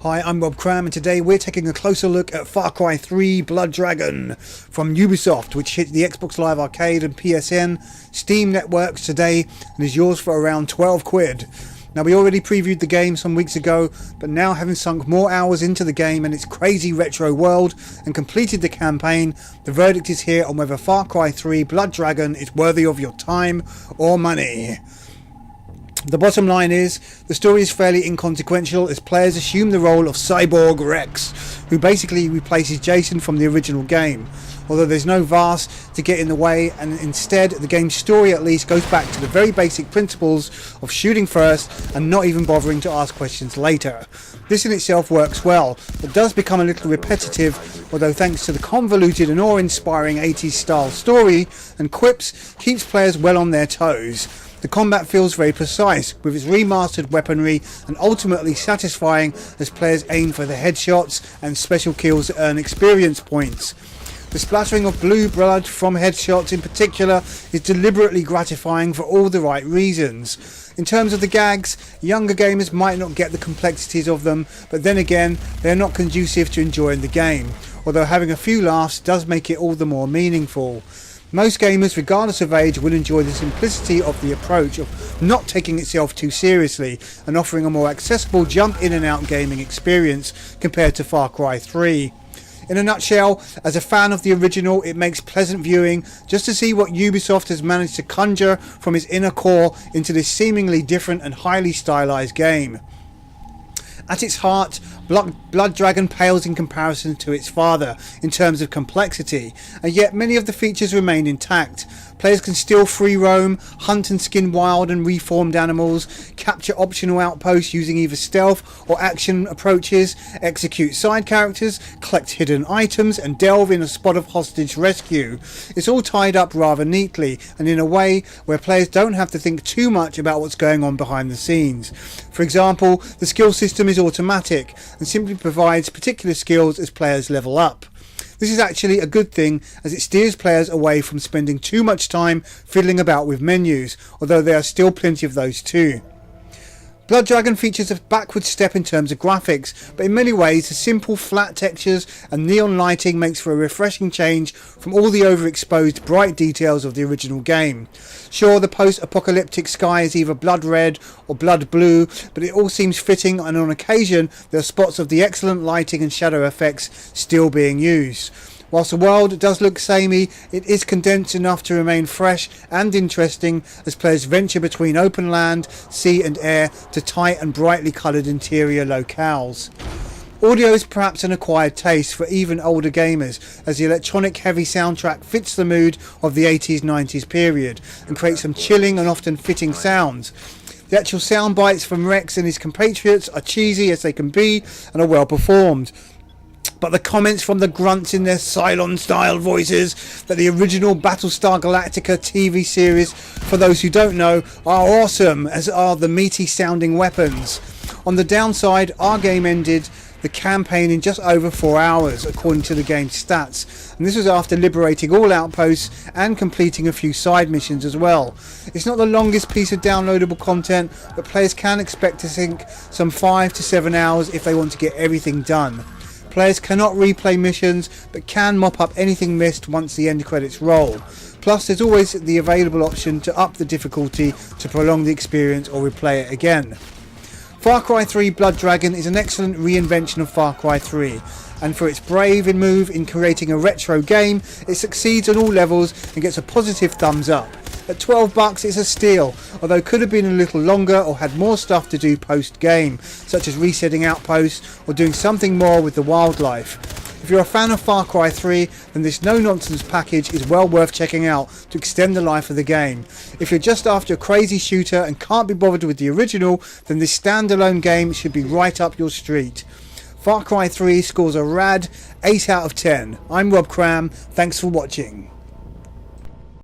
Hi, I'm Rob Cram, and today we're taking a closer look at Far Cry 3 Blood Dragon from Ubisoft, which hit the Xbox Live Arcade and PSN Steam networks today and is yours for around 12 quid. Now, we already previewed the game some weeks ago, but now having sunk more hours into the game and its crazy retro world and completed the campaign, the verdict is here on whether Far Cry 3 Blood Dragon is worthy of your time or money. The bottom line is, the story is fairly inconsequential as players assume the role of Cyborg Rex, who basically replaces Jason from the original game, although there's no Vars to get in the way, and instead the game's story at least goes back to the very basic principles of shooting first and not even bothering to ask questions later. This in itself works well, but does become a little repetitive, although thanks to the convoluted and awe-inspiring 80s style story and quips, keeps players well on their toes. The combat feels very precise, with its remastered weaponry, and ultimately satisfying as players aim for the headshots and special kills to earn experience points. The splattering of blue blood from headshots in particular is deliberately gratifying for all the right reasons. In terms of the gags, younger gamers might not get the complexities of them, but then again, they are not conducive to enjoying the game, although having a few laughs does make it all the more meaningful. Most gamers, regardless of age, will enjoy the simplicity of the approach of not taking itself too seriously and offering a more accessible jump in and out gaming experience compared to Far Cry 3. In a nutshell, as a fan of the original, it makes pleasant viewing just to see what Ubisoft has managed to conjure from its inner core into this seemingly different and highly stylized game. At its heart, Blood Dragon pales in comparison to its father in terms of complexity, and yet many of the features remain intact. Players can still free roam, hunt and skin wild and reformed animals, capture optional outposts using either stealth or action approaches, execute side characters, collect hidden items and delve in a spot of hostage rescue. It's all tied up rather neatly and in a way where players don't have to think too much about what's going on behind the scenes. For example, the skill system is automatic and simply provides particular skills as players level up. This is actually a good thing as it steers players away from spending too much time fiddling about with menus, although there are still plenty of those too. Blood Dragon features a backward step in terms of graphics, but in many ways the simple flat textures and neon lighting makes for a refreshing change from all the overexposed bright details of the original game. Sure, the post-apocalyptic sky is either blood red or blood blue, but it all seems fitting, and on occasion there are spots of the excellent lighting and shadow effects still being used. Whilst the world does look samey, it is condensed enough to remain fresh and interesting as players venture between open land, sea and air to tight and brightly coloured interior locales. Audio is perhaps an acquired taste for even older gamers, as the electronic heavy soundtrack fits the mood of the 80s-90s period and creates some chilling and often fitting sounds. The actual sound bites from Rex and his compatriots are cheesy as they can be and are well performed. But the comments from the grunts in their Cylon-style voices that the original Battlestar Galactica TV series, for those who don't know, are awesome, as are the meaty-sounding weapons. On the downside, our game ended the campaign in just over 4 hours, according to the game's stats, and this was after liberating all outposts and completing a few side missions as well. It's not the longest piece of downloadable content, but players can expect to sink some 5 to 7 hours if they want to get everything done. Players cannot replay missions, but can mop up anything missed once the end credits roll. Plus, there's always the available option to up the difficulty to prolong the experience or replay it again. Far Cry 3 Blood Dragon is an excellent reinvention of Far Cry 3, and for its brave move in creating a retro game, it succeeds on all levels and gets a positive thumbs up. At $12 it's a steal, although could have been a little longer or had more stuff to do post-game, such as resetting outposts or doing something more with the wildlife. If you're a fan of Far Cry 3, then this no-nonsense package is well worth checking out to extend the life of the game. If you're just after a crazy shooter and can't be bothered with the original, then this standalone game should be right up your street. Far Cry 3 scores a rad 8 out of 10. I'm Rob Cram, thanks for watching.